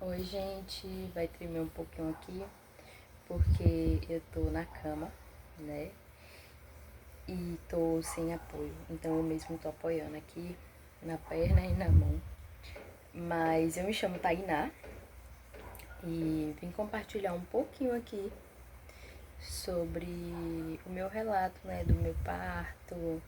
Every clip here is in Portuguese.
Oi, gente, vai tremer um pouquinho aqui, porque eu tô na cama, né? E tô sem apoio, então eu mesmo tô apoiando aqui na perna e na mão. Mas eu me chamo Tainá e vim compartilhar um pouquinho aqui sobre o meu relato, né? Do meu parto,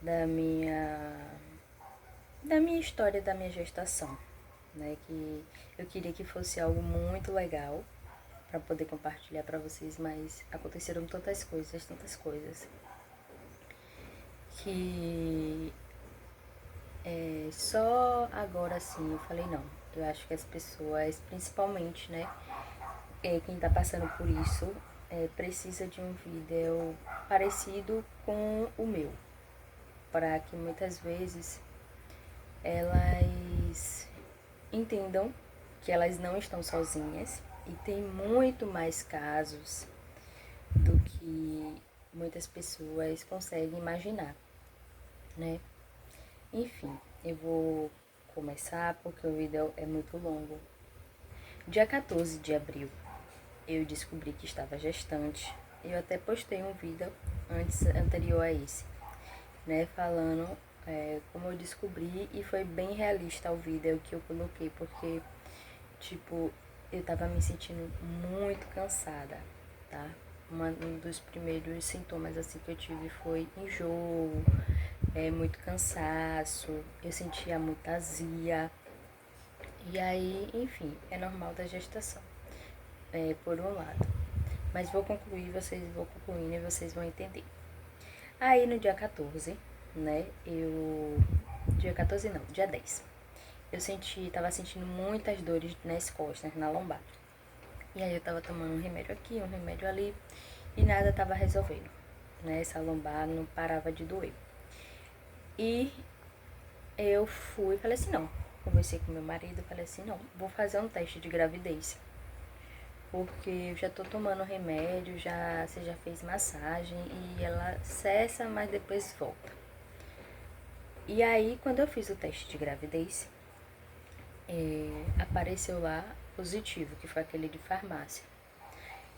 da minha, da minha história, da minha gestação, né? Que eu queria que fosse algo muito legal para poder compartilhar para vocês, mas aconteceram tantas coisas, que só agora sim eu falei não. Eu acho que as pessoas, principalmente, né, quem tá passando por isso, precisa de um vídeo parecido com o meu, para que muitas vezes elas entendam que elas não estão sozinhas e tem muito mais casos do que muitas pessoas conseguem imaginar, né? Enfim, eu vou começar porque o vídeo é muito longo. Dia 14 de abril, eu descobri que estava gestante. Eu até postei um vídeo anterior a esse, né? Falando como eu descobri, e foi bem realista o vídeo que eu coloquei, porque, tipo, eu tava me sentindo muito cansada, tá? Um dos primeiros sintomas assim que eu tive foi enjoo, muito cansaço, eu sentia muita azia. E aí, enfim, é normal da gestação, por um lado. Mas vou concluindo e vocês vão entender. Aí no dia 14, né, Dia 14 não, dia 10. Tava sentindo muitas dores nas costas, na lombar. E aí eu tava tomando um remédio aqui, um remédio ali, e nada tava resolvendo, né? Essa lombar não parava de doer. E eu fui, falei assim, não. Conversei com meu marido, falei assim, não, vou fazer um teste de gravidez. Porque eu já tô tomando remédio, você já fez massagem e ela cessa, mas depois volta. E aí, quando eu fiz o teste de gravidez, apareceu lá positivo, que foi aquele de farmácia.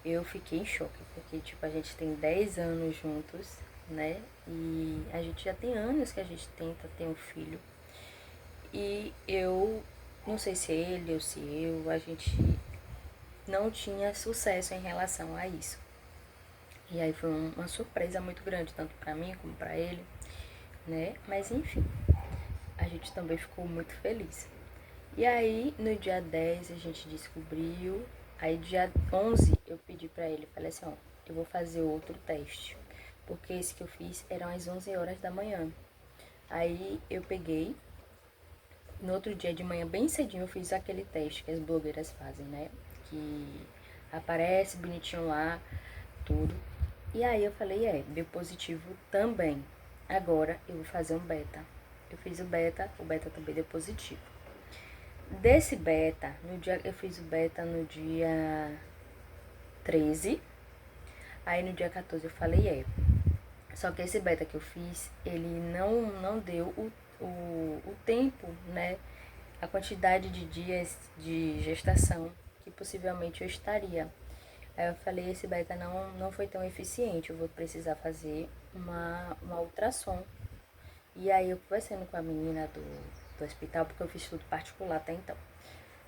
Eu fiquei em choque, porque, tipo, a gente tem 10 anos juntos, né? E a gente já tem anos que a gente tenta ter um filho. E eu, não sei se ele ou se a gente não tinha sucesso em relação a isso. E aí foi uma surpresa muito grande, tanto para mim como para ele, né? Mas enfim, a gente também ficou muito feliz. E aí, no dia 10 a gente descobriu. Aí, dia 11 eu pedi pra ele, falei assim, ó, eu vou fazer outro teste. Porque esse que eu fiz eram às 11 horas da manhã. Aí, eu peguei, no outro dia de manhã, bem cedinho, eu fiz aquele teste que as blogueiras fazem, né? Que aparece bonitinho lá, tudo. E aí eu falei, deu positivo também. Agora eu vou fazer um beta. Eu fiz o beta também deu positivo. Desse beta, eu fiz o beta no dia 13, aí no dia 14 eu falei Só que esse beta que eu fiz, ele não deu o tempo, né? A quantidade de dias de gestação que possivelmente eu estaria. Aí eu falei, esse beta não foi tão eficiente, eu vou precisar fazer uma ultrassom. E aí eu conversando com a menina do hospital, porque eu fiz tudo particular até então.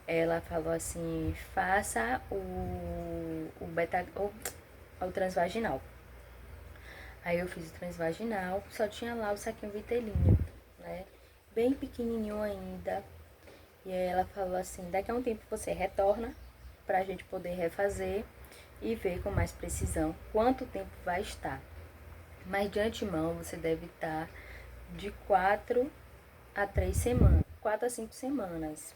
Ela falou assim, faça o beta, o transvaginal. Aí eu fiz o transvaginal, só tinha lá o saquinho vitelíneo, né? Bem pequenininho ainda. E aí ela falou assim, daqui a um tempo você retorna pra gente poder refazer e ver com mais precisão quanto tempo vai estar. Mas de antemão você deve estar de 4 a 3 semanas, 4 a 5 semanas.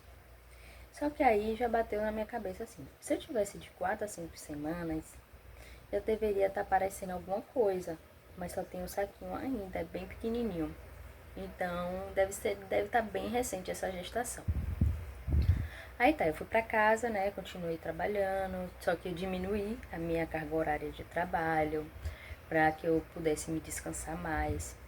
Só que aí já bateu na minha cabeça assim, se eu tivesse de 4 a 5 semanas, eu deveria estar aparecendo alguma coisa, mas só tem um saquinho ainda, é bem pequenininho. Então deve estar bem recente essa gestação. Aí tá, eu fui pra casa, né, continuei trabalhando, só que eu diminuí a minha carga horária de trabalho para que eu pudesse me descansar mais.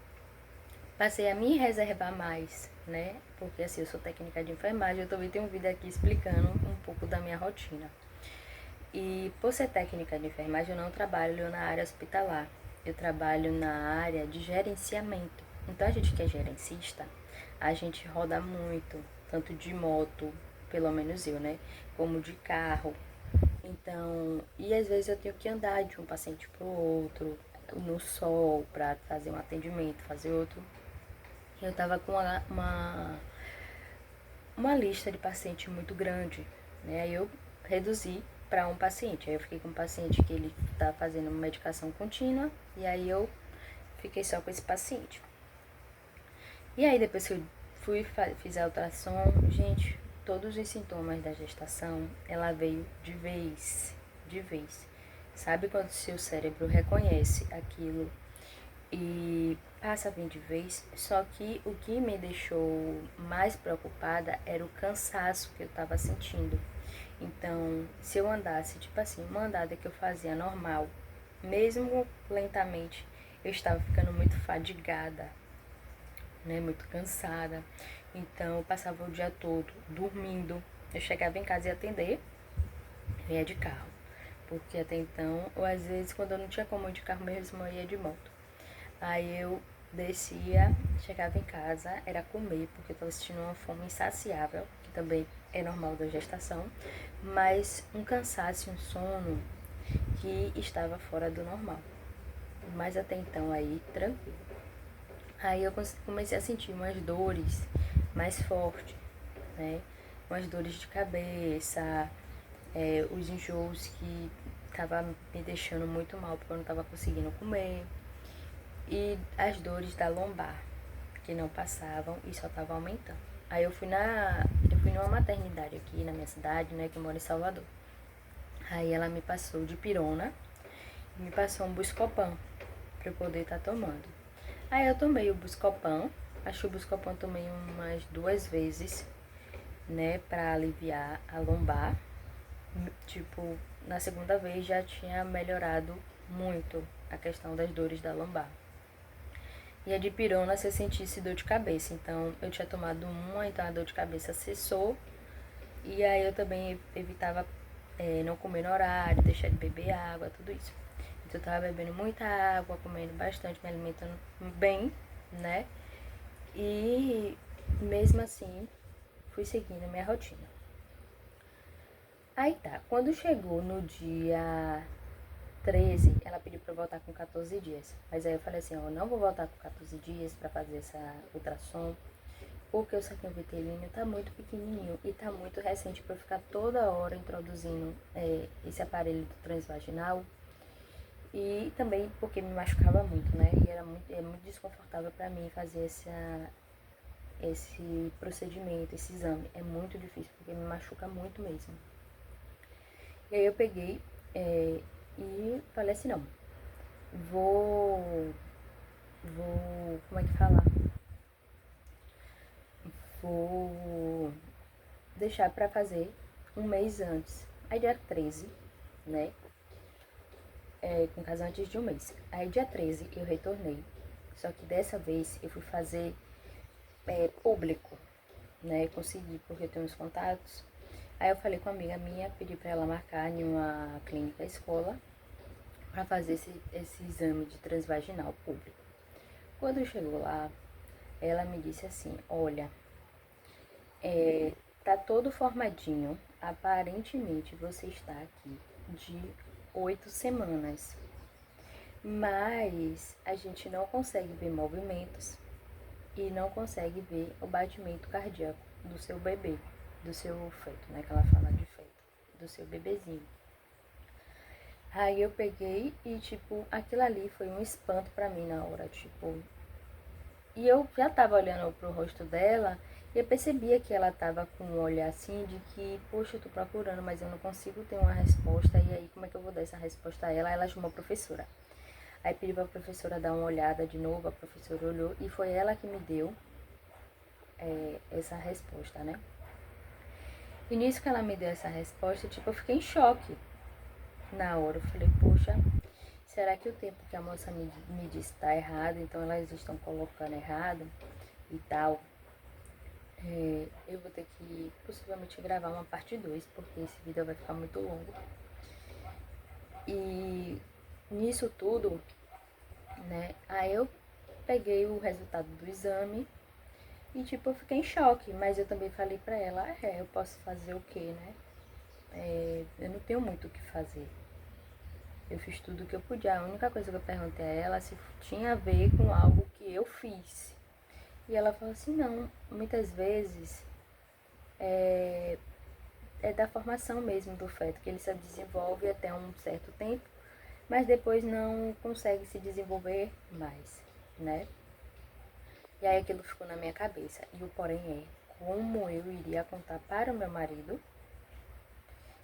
Passei a me reservar mais né? Porque assim, eu sou técnica de enfermagem, eu também tenho um vídeo aqui explicando um pouco da minha rotina. E por ser técnica de enfermagem, eu não trabalho na área hospitalar, eu trabalho na área de gerenciamento. Então a gente que é gerencista, a gente roda muito, tanto de moto, pelo menos eu, né? Como de carro. Então, e às vezes eu tenho que andar de um paciente para o outro, no sol, para fazer um atendimento, fazer outro. Eu tava com uma lista de paciente muito grande, né? Aí eu reduzi para um paciente. Aí eu fiquei com um paciente que ele tá fazendo medicação contínua e aí eu fiquei só com esse paciente. E aí depois que eu fiz a ultrassom, gente, todos os sintomas da gestação, ela veio de vez, de vez. Sabe quando o seu cérebro reconhece aquilo e passa a vir de vez? Só que o que me deixou mais preocupada era o cansaço que eu estava sentindo. Então, se eu andasse, tipo assim, uma andada que eu fazia normal, mesmo lentamente, eu estava ficando muito fadigada, né, muito cansada. Então, eu passava o dia todo dormindo. Eu chegava em casa e ia atender, eu ia de carro. Porque até então, ou às vezes quando eu não tinha como ir de carro mesmo, eu ia de moto. Aí eu descia, chegava em casa, era comer, porque eu estava sentindo uma fome insaciável, que também é normal da gestação, mas um cansaço, um sono que estava fora do normal. Mas até então aí, tranquilo. Aí eu comecei a sentir umas dores mais fortes, né? Umas dores de cabeça, os enjoos que tava me deixando muito mal porque eu não estava conseguindo comer. E as dores da lombar, que não passavam e só estavam aumentando. Aí eu fui numa maternidade aqui na minha cidade, né, que eu moro em Salvador. Aí ela me passou de pirona e me passou um Buscopan para eu poder estar tomando. Aí eu tomei o Buscopan, acho que o Buscopan eu tomei umas 2 vezes, né, para aliviar a lombar. Tipo, na segunda vez já tinha melhorado muito a questão das dores da lombar. E a dipirona se eu sentisse dor de cabeça. Então eu tinha tomado uma, então a dor de cabeça cessou. E aí eu também evitava não comer no horário, deixar de beber água, tudo isso. Então eu tava bebendo muita água, comendo bastante, me alimentando bem, né? E mesmo assim fui seguindo a minha rotina. Aí tá, quando chegou no dia 13, ela pediu pra eu voltar com 14 dias. Mas aí eu falei assim, ó, eu não vou voltar com 14 dias pra fazer essa ultrassom, porque o saquinho vitelíneo tá muito pequenininho e tá muito recente pra eu ficar toda hora introduzindo esse aparelho transvaginal. E também porque me machucava muito, né? E é muito desconfortável pra mim fazer esse procedimento, esse exame. É muito difícil, porque me machuca muito mesmo. E aí eu peguei e falei assim, não, como é que fala? Vou deixar pra fazer um mês antes. Aí dia 13, né? Com caso antes de um mês. Aí dia 13 eu retornei. Só que dessa vez eu fui fazer público, né? Consegui, porque eu tenho uns contatos. Aí eu falei com uma amiga minha, pedi pra ela marcar em uma clínica escola pra fazer esse exame de transvaginal público. Quando chegou lá, ela me disse assim, olha, tá todo formadinho, aparentemente você está aqui de 8 semanas, mas a gente não consegue ver movimentos e não consegue ver o batimento cardíaco do seu bebê, do seu feto, né, que ela fala de feto, do seu bebezinho. Aí eu peguei e, tipo, aquilo ali foi um espanto pra mim na hora, tipo. E eu já tava olhando pro rosto dela e eu percebia que ela tava com um olhar assim de que, poxa, eu tô procurando, mas eu não consigo ter uma resposta. E aí, como é que eu vou dar essa resposta a ela? Ela chamou a professora. Aí pediu pra professora dar uma olhada de novo, a professora olhou e foi ela que me deu essa resposta, né? E nisso que ela me deu essa resposta, tipo, eu fiquei em choque na hora. Eu falei, poxa, será que o tempo que a moça me disse está errado, então elas estão colocando errado e tal? Eu vou ter que possivelmente gravar uma parte 2, porque esse vídeo vai ficar muito longo. E nisso tudo, né, aí eu peguei o resultado do exame e, tipo, eu fiquei em choque. Mas eu também falei pra ela, eu posso fazer o quê, né? Eu não tenho muito o que fazer. Eu fiz tudo o que eu podia. A única coisa que eu perguntei a ela se tinha a ver com algo que eu fiz. E ela falou assim, não, muitas vezes é da formação mesmo do feto, que ele se desenvolve até um certo tempo, mas depois não consegue se desenvolver mais, né? E aí aquilo ficou na minha cabeça. E o porém como eu iria contar para o meu marido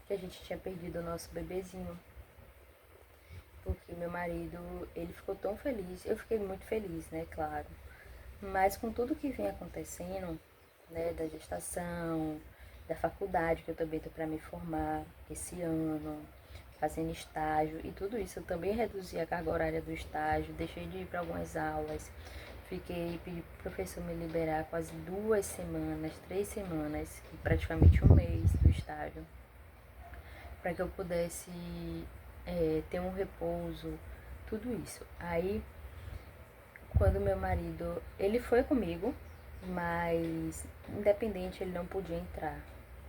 que a gente tinha perdido o nosso bebezinho. Porque meu marido, ele ficou tão feliz, eu fiquei muito feliz, né, claro. Mas com tudo que vem acontecendo, né, da gestação, da faculdade que eu também tô para me formar esse ano, fazendo estágio e tudo isso, eu também reduzi a carga horária do estágio, deixei de ir para algumas aulas, pedi pro professor me liberar quase 2 semanas, 3 semanas, praticamente um mês do estágio, para que eu pudesse ter um repouso, tudo isso. Aí, quando meu marido, ele foi comigo, mas independente ele não podia entrar.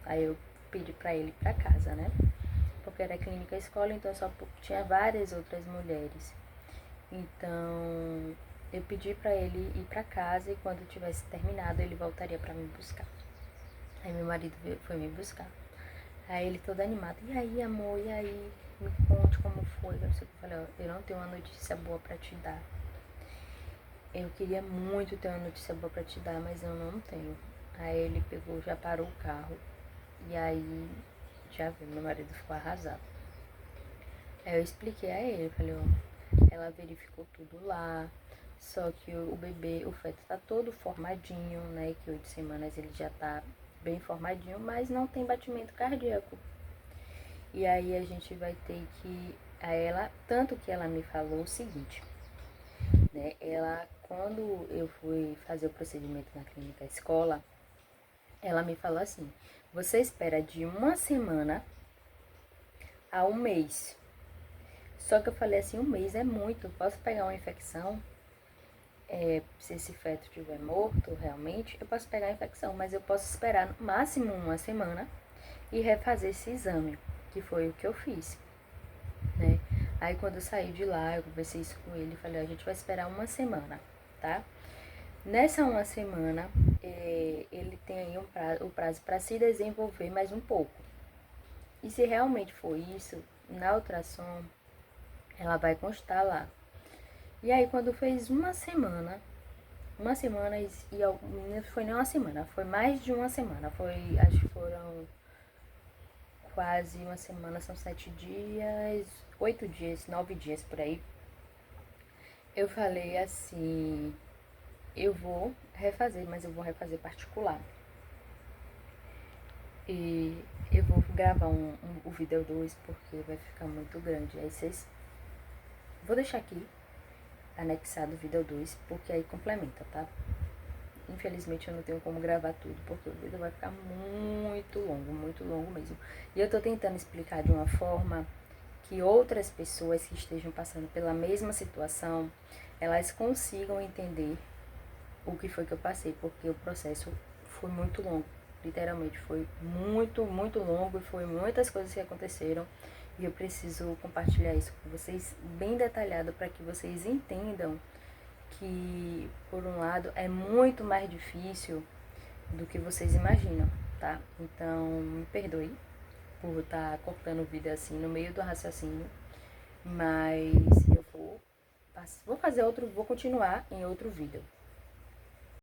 Aí eu pedi pra ele ir pra casa, né? Porque era clínica escola, então só tinha várias outras mulheres. Então eu pedi pra ele ir pra casa e quando tivesse terminado ele voltaria pra me buscar. Aí meu marido foi me buscar. Aí ele todo animado, e aí amor, e aí? Me conte como foi. Eu falei, ó, eu não tenho uma notícia boa pra te dar. Eu queria muito ter uma notícia boa pra te dar, mas eu não tenho. Aí ele pegou, já parou o carro. E aí, já viu, meu marido ficou arrasado. Aí eu expliquei a ele, falei, ó, ela verificou tudo lá. Só que o bebê, o feto tá todo formadinho, né? Que 8 semanas ele já tá bem formadinho, mas não tem batimento cardíaco. E aí a gente vai ter que... A ela, tanto que ela me falou o seguinte, né? Ela, quando eu fui fazer o procedimento na clínica escola, ela me falou assim, você espera de 1 semana a um mês. Só que eu falei assim, um mês é muito, posso pegar uma infecção? Se esse feto estiver morto, realmente, eu posso pegar a infecção, mas eu posso esperar no máximo 1 semana e refazer esse exame, que foi o que eu fiz, né? Aí quando eu saí de lá, eu conversei isso com ele, falei, a gente vai esperar 1 semana, tá? Nessa 1 semana, ele tem aí o prazo para se desenvolver mais um pouco. E se realmente for isso, na ultrassom, ela vai constar lá. E aí quando fez 1 semana e não foi nem 1 semana, foi mais de 1 semana, acho que foram quase 1 semana, são 7 dias, 8 dias, 9 dias por aí. Eu falei assim, eu vou refazer, mas eu vou refazer particular. E eu vou gravar o vídeo 2 porque vai ficar muito grande. Aí vocês... Vou deixar aqui anexado o vídeo 2 porque aí complementa, tá? Infelizmente eu não tenho como gravar tudo porque o vídeo vai ficar muito longo mesmo. E eu tô tentando explicar de uma forma que outras pessoas que estejam passando pela mesma situação, elas consigam entender o que foi que eu passei, porque o processo foi muito longo. Literalmente foi muito longo e foi muitas coisas que aconteceram e eu preciso compartilhar isso com vocês bem detalhado para que vocês entendam que, por um lado, é muito mais difícil do que vocês imaginam, tá? Então, me perdoe por estar cortando o vídeo assim no meio do raciocínio, mas eu vou fazer vou continuar em outro vídeo,